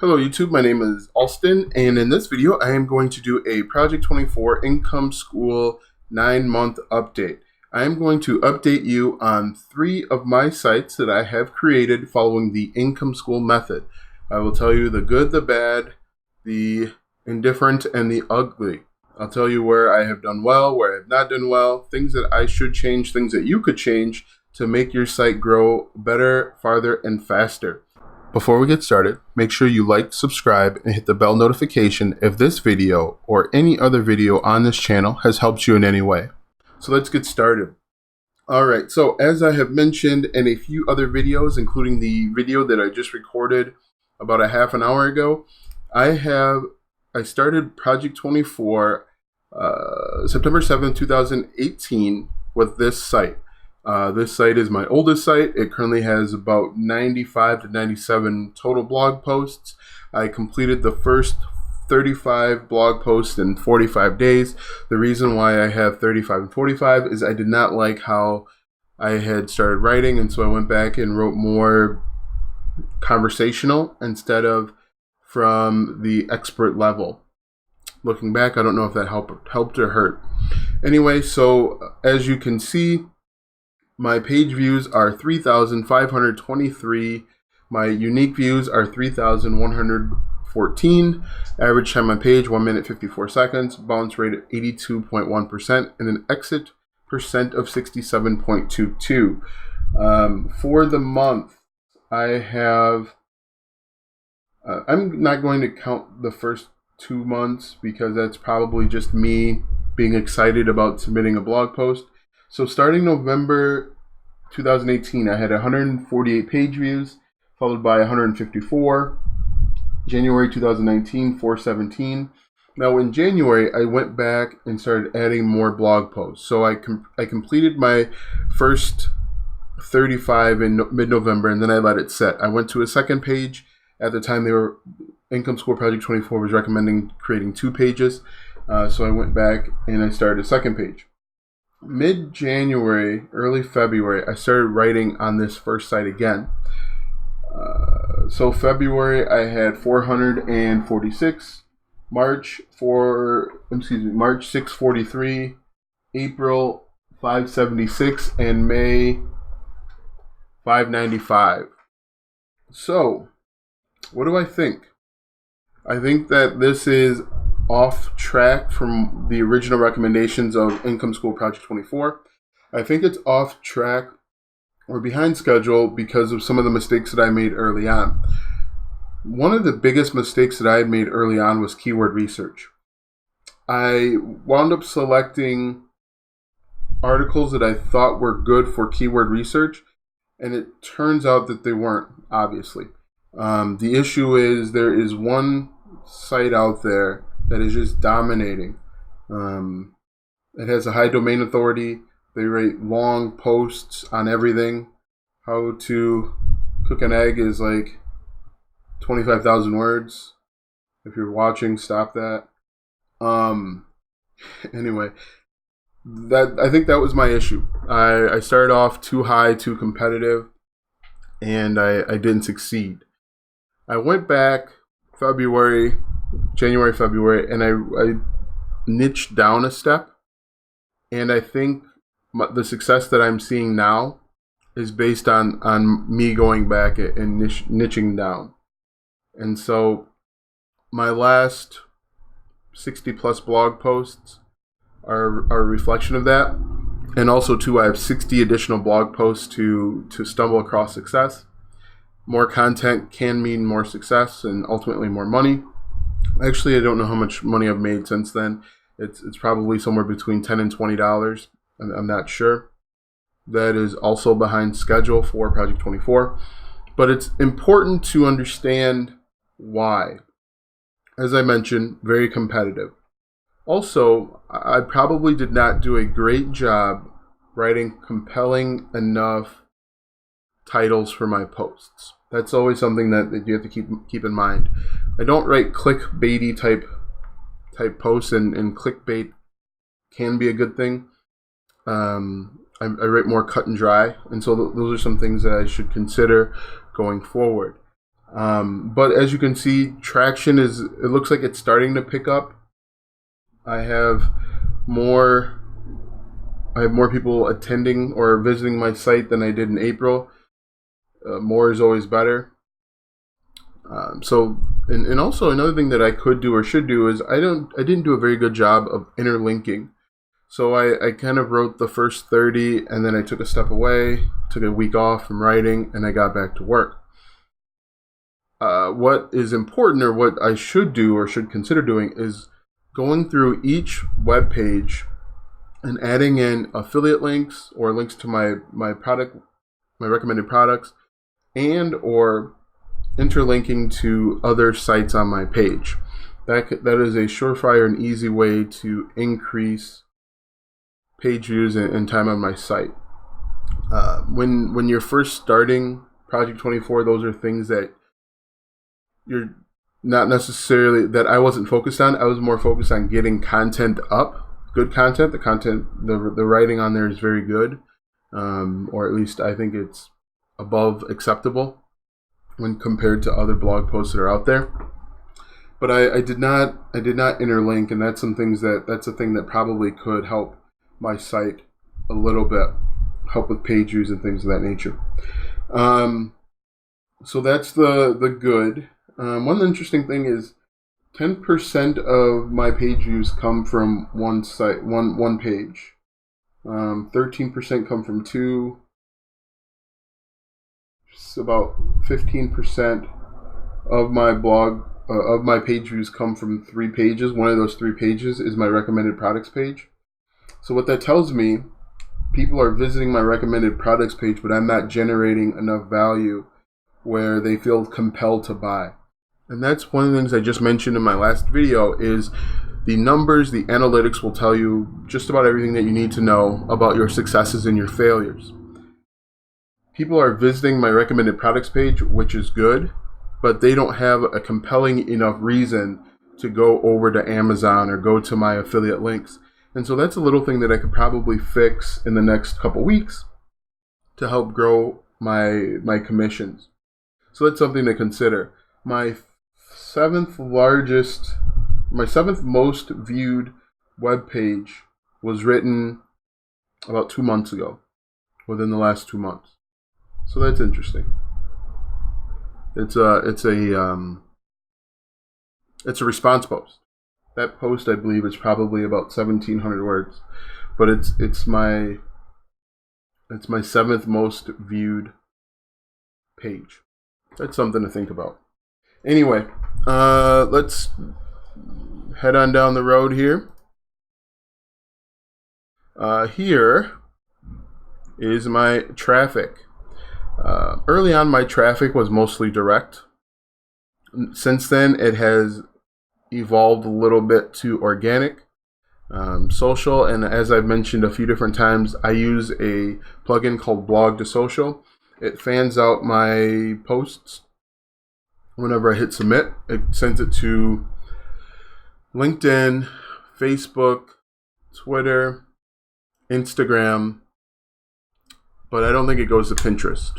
Hello YouTube, my name is Alston, and in this video I am going to do a Project 24 Income School 9-month update. I am going to update you on 3 of my sites that I have created following the Income School method. I will tell you the good, the bad, the indifferent, and the ugly. I'll tell you where I have done well, where I have not done well, things that I should change, things that you could change to make your site grow better, farther, and faster. Before we get started, make sure you like, subscribe, and hit the bell notification if this video or any other video on this channel has helped you in any way. So let's get started. Alright, so as I have mentioned in a few other videos, including the video that I just recorded about a half an hour ago, I started Project 24 September 7th, 2018 with this site. This site is my oldest site. It currently has about 95 to 97 total blog posts. I completed the first 35 blog posts in 45 days. The reason why I have 35 and 45 is I did not like how I had started writing, and so I went back and wrote more conversational instead of from the expert level. Looking back, I don't know if that helped or hurt. Anyway, so as you can see, my page views are 3,523. My unique views are 3,114. Average time on page, 1 minute 54 seconds. Bounce rate at 82.1%. And an exit percent of 67.22. For the month, I have... I'm not going to count the first 2 months because that's probably just me being excited about submitting a blog post. So starting November 2018, I had 148 page views, followed by 154. January 2019, 417. Now in January, I went back and started adding more blog posts. So I completed my first 35 in mid-November, and then I let it set. I went to a second page. At the time, Income School Project 24 was recommending creating 2 pages. So I went back and I started a second page. Mid-January, early February, I started writing on this first site again. So February, I had 446. March 643. April 576, and May 595. So, what do I think? I think that this is off track from the original recommendations of Income School Project 24. I think it's off track or behind schedule because of some of the mistakes that I made early on. One of the biggest mistakes that I had made early on was keyword research. I wound up selecting articles that I thought were good for keyword research, and it turns out that they weren't, obviously. The issue is there is one site out there that is just dominating. It has a high domain authority. They write long posts on everything. How to cook an egg is like 25,000 words. If you're watching, stop that. Anyway, I think that was my issue. I started off too high, too competitive, and I didn't succeed. I went back January, February, and I niched down a step, and I think the success that I'm seeing now is based on me going back and niching down. And so my last 60 plus blog posts are a reflection of that, and also too, I have 60 additional blog posts to stumble across success. More content can mean more success and ultimately more money. Actually, I don't know how much money I've made since then. It's probably somewhere between $10 and $20. I'm not sure. That is also behind schedule for Project 24. But it's important to understand why. As I mentioned, very competitive. Also, I probably did not do a great job writing compelling enough titles for my posts. That's always something that you have to keep in mind. I don't write clickbaity type posts, and clickbait can be a good thing. I write more cut and dry, and so those are some things that I should consider going forward. But as you can see, traction it looks like it's starting to pick up. I have more people attending or visiting my site than I did in April. More is always better. And also another thing that I could do or should do is I didn't do a very good job of interlinking. So I kind of wrote the first 30 and then I took a step away, took a week off from writing, and I got back to work. What is important, or what I should do or should consider doing, is going through each web page and adding in affiliate links or links to my recommended products, and or interlinking to other sites on my page. That is a surefire and easy way to increase page views and time on my site. When you're first starting Project 24, those are things that you're not necessarily, that I wasn't focused on. I was more focused on getting content up, good content. The writing on there is very good, or at least I think it's above acceptable when compared to other blog posts that are out there. But I did not interlink, and that's a thing that probably could help my site a little bit, help with page views and things of that nature. So that's the good. One interesting thing is 10% of my page views come from one site, one page. 13% come from two. Just about 15% of my blog, of my page views come from 3 pages. One of those 3 pages is my recommended products page. So what that tells me, people are visiting my recommended products page, but I'm not generating enough value where they feel compelled to buy. And that's one of the things I just mentioned in my last video, is the numbers, the analytics will tell you just about everything that you need to know about your successes and your failures. People are visiting my recommended products page, which is good, but they don't have a compelling enough reason to go over to Amazon or go to my affiliate links. And so that's a little thing that I could probably fix in the next couple weeks to help grow my commissions. So that's something to consider. My seventh most viewed web page was written about 2 months ago, within the last 2 months. So that's interesting. It's a response post. That post, I believe, is probably about 1,700 words, but it's my 7th most viewed page. That's something to think about. Anyway, let's head on down the road here. Here is my traffic. Early on, my traffic was mostly direct. Since then, it has evolved a little bit to organic, social, and as I've mentioned a few different times, I use a plugin called Blog to Social. It fans out my posts. Whenever I hit submit, it sends it to LinkedIn, Facebook, Twitter, Instagram, but I don't think it goes to Pinterest.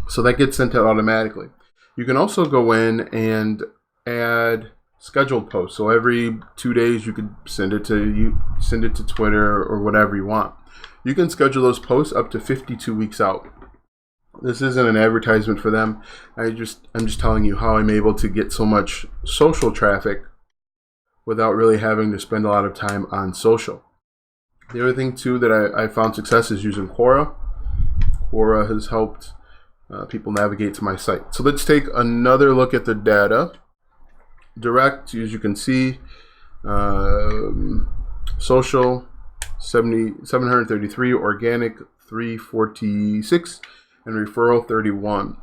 So that gets sent out automatically. You can also go in and add scheduled posts. So every 2 days you could send it to Twitter or whatever you want. You can schedule those posts up to 52 weeks out. This isn't an advertisement for them. I'm just telling you how I'm able to get so much social traffic without really having to spend a lot of time on social. The other thing too that I found success is using Quora. Quora has helped people navigate to my site. So let's take another look at the data. Direct, as you can see, social 733, organic 346, and referral 31.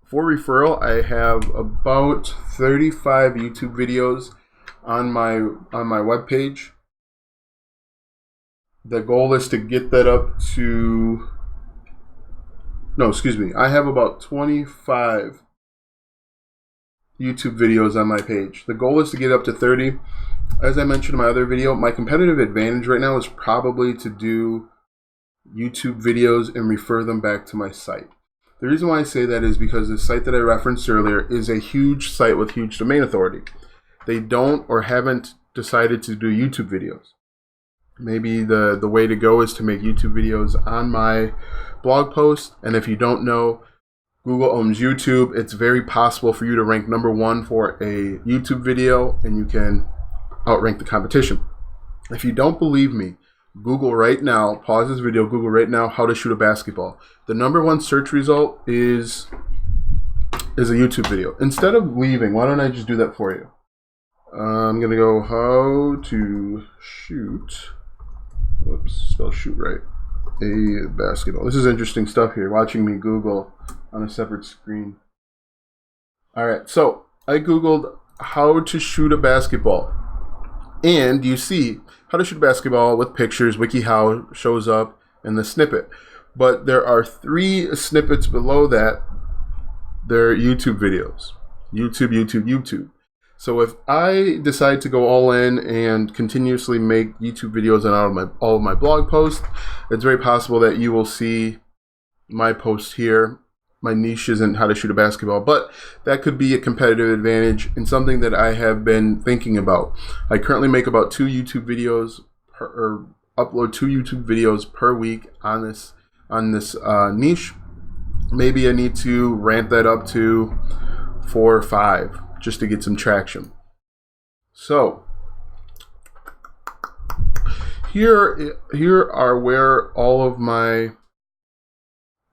For referral, I have about 35 YouTube videos on my webpage. The goal is to get that up to, I have about 25 YouTube videos on my page. The goal is to get up to 30. As I mentioned in my other video, my competitive advantage right now is probably to do YouTube videos and refer them back to my site. The reason why I say that is because the site that I referenced earlier is a huge site with huge domain authority. They don't or haven't decided to do YouTube videos. Maybe the way to go is to make YouTube videos on my blog post. And if you don't know, Google owns YouTube. It's very possible for you to rank #1 for a YouTube video, and you can outrank the competition. If you don't believe me, Google right now, pause this video, Google right now how to shoot a basketball. The #1 search result is a YouTube video. Instead of leaving, why don't I just do that for you? I'm going to go how to shoot, whoops, spell shoot right, a basketball. This is interesting stuff here, watching me Google on a separate screen. All right, so I Googled how to shoot a basketball. And you see how to shoot a basketball with pictures. WikiHow shows up in the snippet. But there are 3 snippets below that. They're YouTube videos. YouTube. So if I decide to go all in and continuously make YouTube videos on all of my blog posts, it's very possible that you will see my post here. My niche isn't how to shoot a basketball, but that could be a competitive advantage and something that I have been thinking about. I currently make about 2 YouTube videos or upload 2 YouTube videos per week on this niche. Maybe I need to ramp that up to 4 or 5 just to get some traction. So here are where all of my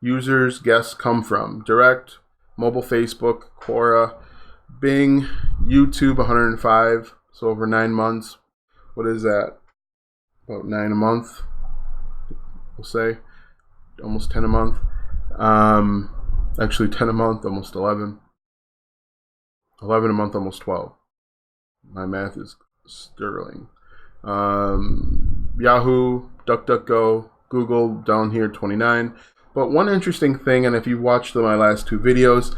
users, guests come from. Direct, mobile Facebook, Quora, Bing, YouTube 105, so over 9 months. What is that? About 9 a month, we'll say. Almost 10 a month. Actually 10 a month, almost 11. 11 a month, almost 12. My math is sterling. Yahoo, DuckDuckGo, Google down here 29. But one interesting thing, and if you watched my last 2 videos,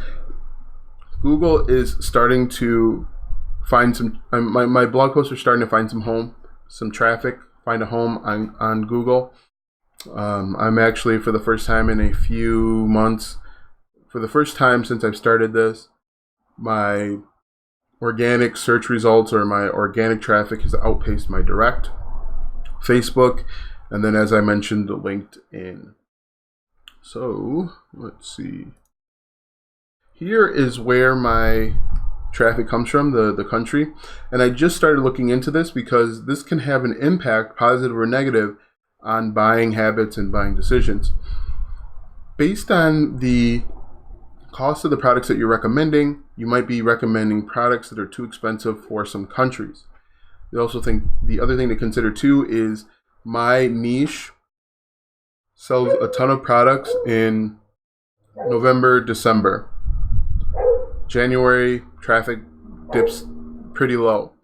Google is starting to find some, my blog posts are starting to find some traffic, find a home on Google. I'm actually, for the first time in a few months, for the first time since I've started this, my organic search results or my organic traffic has outpaced my direct, Facebook, and then as I mentioned, LinkedIn. So let's see. Here is where my traffic comes from, the country. And I just started looking into this because this can have an impact, positive or negative, on buying habits and buying decisions. Based on the cost of the products that you're recommending, you might be recommending products that are too expensive for some countries. I also think the other thing to consider too is my niche sells a ton of products in November, December. January, traffic dips pretty low.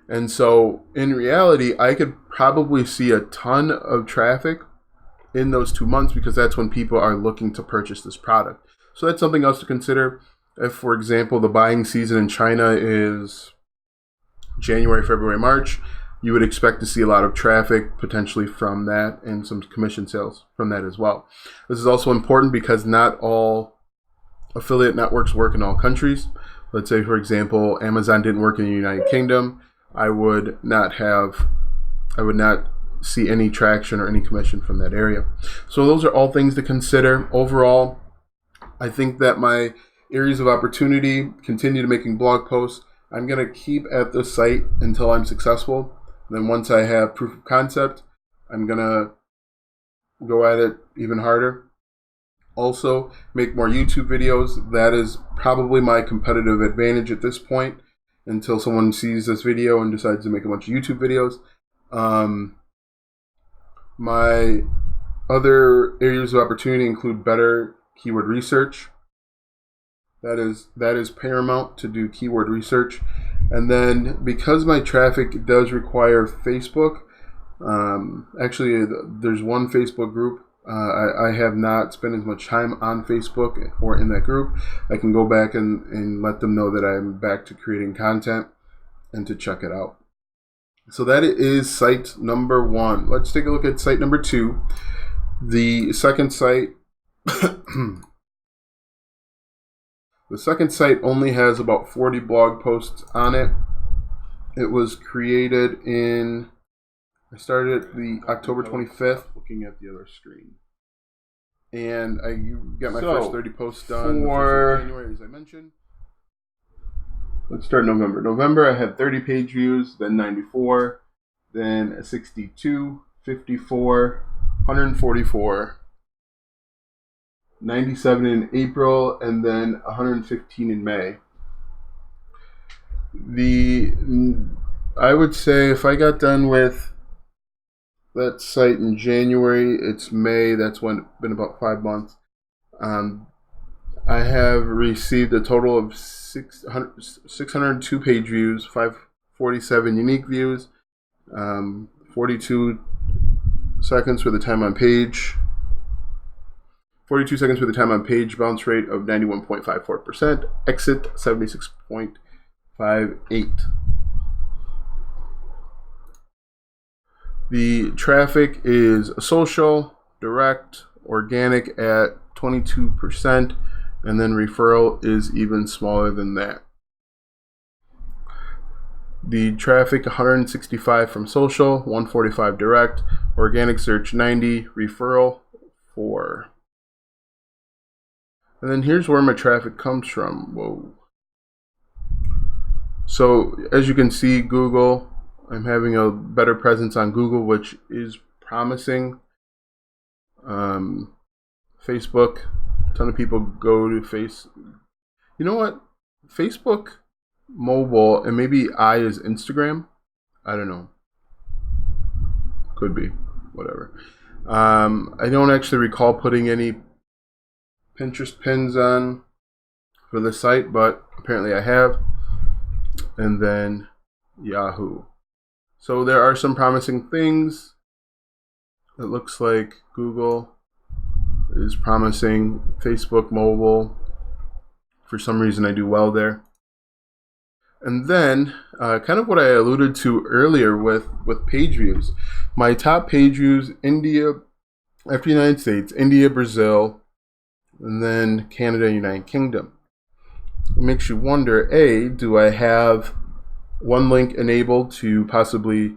And so in reality, I could probably see a ton of traffic in those 2 months because that's when people are looking to purchase this product. So that's something else to consider. If, for example, the buying season in China is January, February, March, you would expect to see a lot of traffic potentially from that and some commission sales from that as well. This is also important because not all affiliate networks work in all countries. Let's say, for example, Amazon didn't work in the United Kingdom. I would not see any traction or any commission from that area. So those are all things to consider. Overall, I think that my areas of opportunity continue to making blog posts. I'm going to keep at this site until I'm successful. Then once I have proof of concept, I'm going to go at it even harder. Also, make more YouTube videos. That is probably my competitive advantage at this point until someone sees this video and decides to make a bunch of YouTube videos. My other areas of opportunity include better keyword research. That is paramount to do keyword research. And then because my traffic does require Facebook, actually there's one Facebook group. I have not spent as much time on Facebook or in that group. I can go back and let them know that I'm back to creating content and to check it out. So that is site number 1. Let's take a look at site number 2. The second site The second site only has about 40 blog posts on it. It was created I started the October 25th, looking at the other screen. And I got my first 30 posts done for January, as I mentioned. Let's start November. November, I had 30 page views, then 94, then 62, 54, 144, 97 in April, and then 115 in May. I would say if I got done with that site in January, it's May. That's when it's been about 5 months. I have received a total of 602 page views, 547 unique views, 42 seconds for the time on page. 42 seconds for the time on page, bounce rate of 91.54%, exit 76.58. The traffic is social, direct, organic at 22%, and then referral is even smaller than that. The traffic 165 from social, 145 direct, organic search 90, referral 4. And then here's where my traffic comes from. Whoa. So as you can see, Google, I'm having a better presence on Google, which is promising. Facebook, a ton of people go to You know what? Facebook, mobile, and maybe I is Instagram. I don't know. Could be. Whatever. I don't actually recall putting any Pinterest pins on for the site, but apparently I have. And then Yahoo. So there are some promising things. It looks like Google is promising. Facebook mobile. For some reason I do well there. And then, kind of what I alluded to earlier with page views. My top page views, India, after the United States, India, Brazil, and then Canada and United Kingdom. It makes you wonder, do I have one link enabled to possibly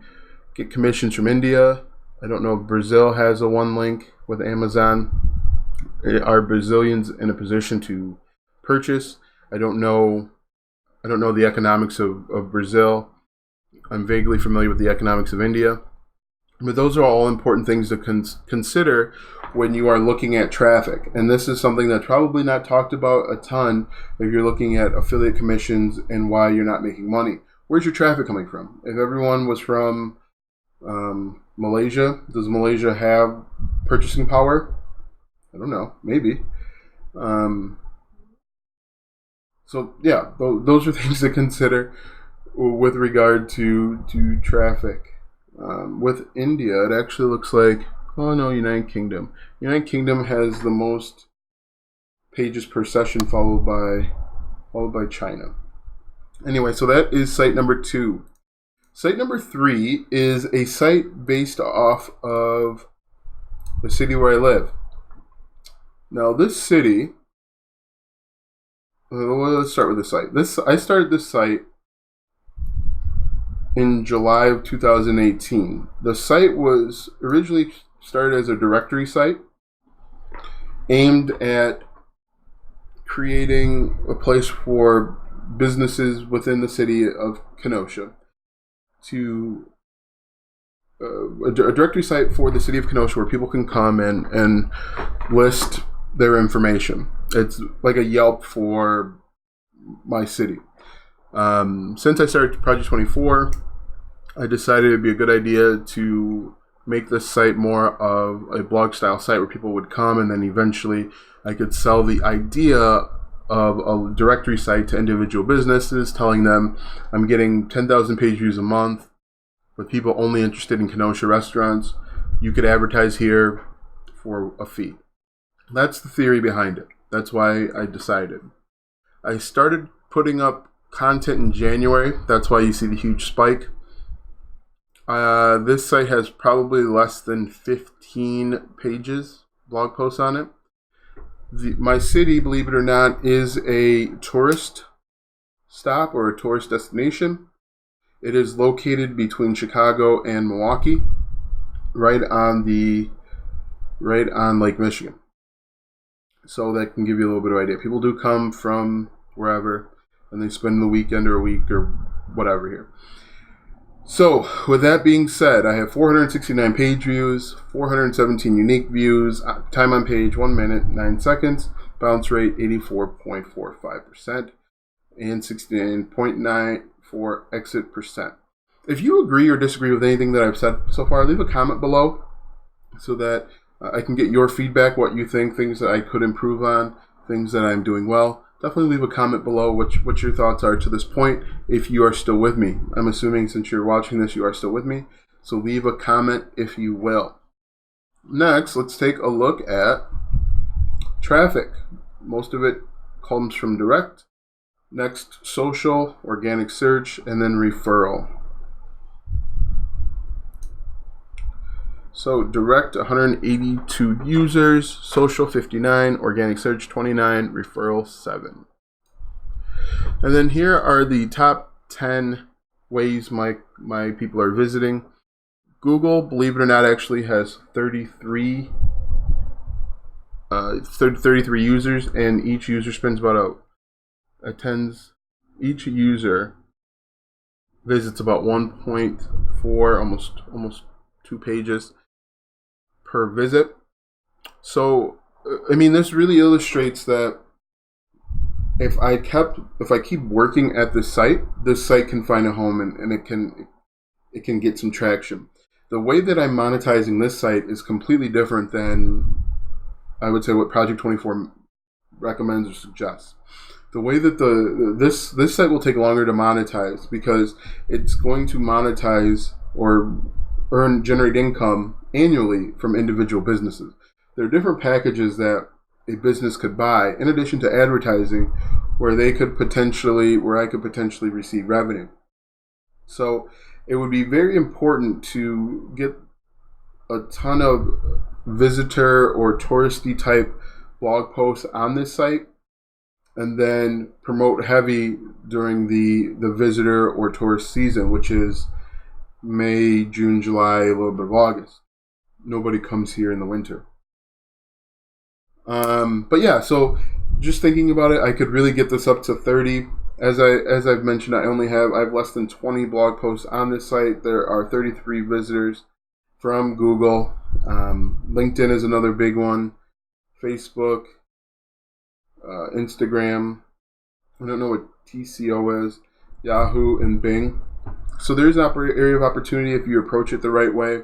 get commissions from India? I don't know if Brazil has a one link with Amazon. Are Brazilians in a position to purchase? I don't know the economics of Brazil. I'm vaguely familiar with the economics of India. But those are all important things to consider when you are looking at traffic. And this is something that's probably not talked about a ton if you're looking at affiliate commissions and why you're not making money. Where's your traffic coming from? If everyone was from Malaysia, does Malaysia have purchasing power? I don't know. Maybe. So yeah, those are things to consider with regard to traffic. With India, it actually looks like, United Kingdom. United Kingdom has the most pages per session, followed by China. Anyway, so that is site number 2. Site number 3 is a site based off of the city where I live. Now, this city. Let's start with the site. I started this site in July of 2018. The site was originally started as a directory site aimed at creating a place for businesses within the city of Kenosha a directory site for the city of Kenosha where people can come and list their information. It's like a Yelp for my city. Since I started Project 24, I decided it'd be a good idea to make this site more of a blog style site where people would come, and then eventually I could sell the idea of a directory site to individual businesses, telling them I'm getting 10,000 page views a month with people only interested in Kenosha restaurants. You could advertise here for a fee. That's the theory behind it. That's why I decided. I started putting up content in January. That's why you see the huge spike. This site has probably less than 15 pages, blog posts on it. My city, believe it or not, is a tourist stop or a tourist destination. It is located between Chicago and Milwaukee, right on Lake Michigan. So that can give you a little bit of idea. People do come from wherever, and they spend the weekend or a week or whatever here. So, with that being said, I have 469 page views, 417 unique views, time on page 1 minute, 9 seconds, bounce rate 84.45%, and 69.94 exit percent. If you agree or disagree with anything that I've said so far, leave a comment below so that I can get your feedback, what you think, things that I could improve on, things that I'm doing well. Definitely leave a comment below what your thoughts are to this point if you are still with me. I'm assuming since you're watching this, you are still with me. So leave a comment if you will. Next, let's take a look at traffic. Most of it comes from direct. Next, social, organic search, and then referral. So direct 182 users, social 59, organic search 29, referral 7. And then here are the top 10 ways my people are visiting. Google, believe it or not, actually has 33 users, and each user spends about each user visits about 1.4, almost 2 pages per visit. So, I mean, this really illustrates that if I keep working at this site can find a home and it can get some traction. The way that I'm monetizing this site is completely different than I would say what Project 24 recommends or suggests. The way that this site will take longer to monetize because it's going to monetize or generate income annually from individual businesses. There are different packages that a business could buy in addition to advertising where I could potentially receive revenue. So it would be very important to get a ton of visitor or touristy type blog posts on this site and then promote heavy during the visitor or tourist season, which is May, June, July, a little bit of August. Nobody comes here in the winter. But yeah, so just thinking about it, I could really get this up to 30. As I've mentioned, I have less than 20 blog posts on this site. There are 33 visitors from Google. LinkedIn is another big one. Facebook, Instagram. I don't know what TCO is. Yahoo and Bing. So there's an area of opportunity if you approach it the right way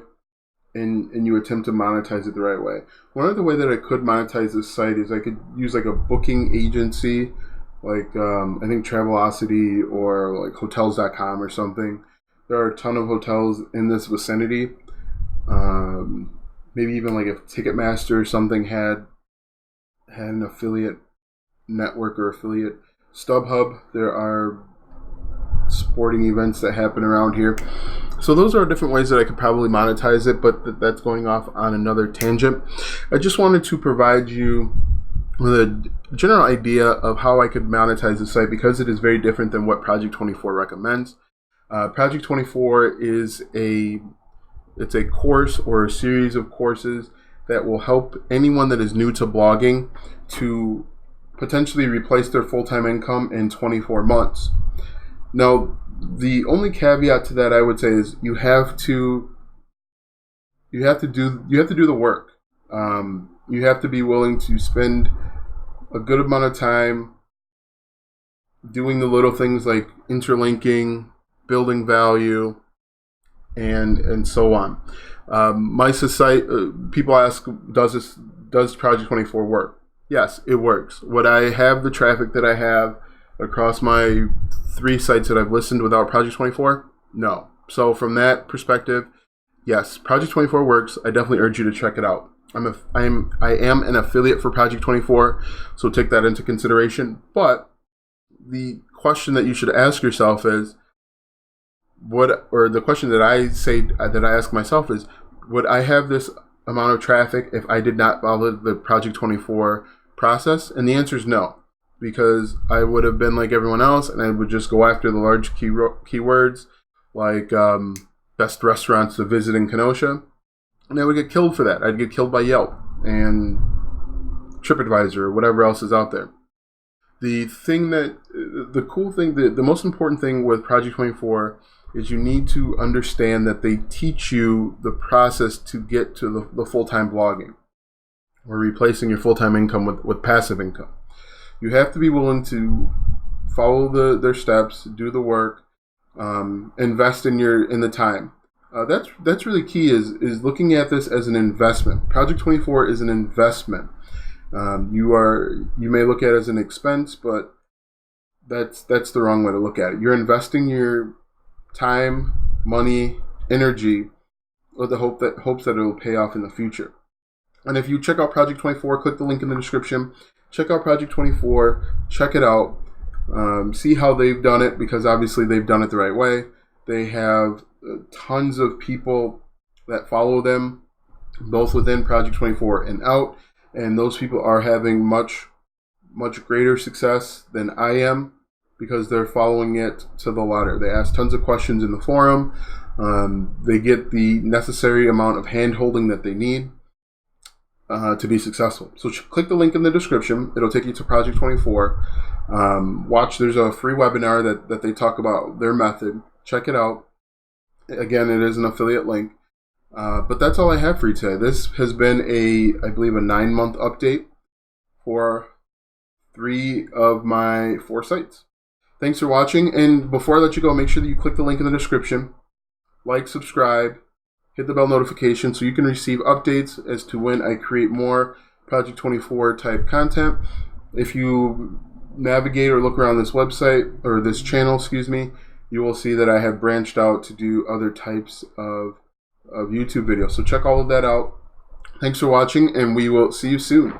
and you attempt to monetize it the right way. One other way that I could monetize this site is I could use like a booking agency, like I think Travelocity or like Hotels.com or something. There are a ton of hotels in this vicinity. Maybe even like if Ticketmaster or something had an affiliate network or affiliate. StubHub, there are sporting events that happen around here. So those are different ways that I could probably monetize it, but that's going off on another tangent. I just wanted to provide you with a general idea of how I could monetize the site because it is very different than what Project 24 recommends. Project 24 is a course or a series of courses that will help anyone that is new to blogging to potentially replace their full-time income in 24 months. Now, the only caveat to that I would say is you have to do the work. You have to be willing to spend a good amount of time doing the little things like interlinking, building value, and so on. My society, people ask, does Project 24 work? Yes, it works. Would I have the traffic that I have across my 3 sites that I've listened without Project 24? No. So from that perspective, yes, Project 24 works. I definitely urge you to check it out. I am an affiliate for Project 24, so take that into consideration. But the question that you should ask yourself is, the question that I ask myself is, would I have this amount of traffic if I did not follow the Project 24 process? And the answer is no, because I would have been like everyone else, and I would just go after the large keywords like best restaurants to visit in Kenosha, and I would get killed for that. I'd get killed by Yelp and TripAdvisor or whatever else is out there. The most important thing with Project 24 is you need to understand that they teach you the process to get to the full-time blogging, or replacing your full-time income with passive income. You have to be willing to follow their steps, do the work, invest in the time. That's really key, is looking at this as an investment. Project 24 is an investment. You may look at it as an expense, but that's the wrong way to look at it. You're investing your time, money, energy with the hopes that it will pay off in the future. And if you check out Project 24, click the link in the description. Check out Project 24. Check it out. See how they've done it, because obviously they've done it the right way. They have tons of people that follow them, both within Project 24 and out. And those people are having much, much greater success than I am, because they're following it to the letter. They ask tons of questions in the forum. They get the necessary amount of hand-holding that they need to be successful. So click the link in the description. It'll take you to Project 24. There's a free webinar that they talk about their method. Check it out. Again, it is an affiliate link. But that's all I have for you today. This has been I believe a 9-month update for 3 of my 4 sites. Thanks for watching. And before I let you go, make sure that you click the link in the description, like, subscribe, hit the bell notification so you can receive updates as to when I create more Project 24 type content. If you navigate or look around this website, or this channel, you will see that I have branched out to do other types of YouTube videos. So check all of that out. Thanks for watching, and we will see you soon.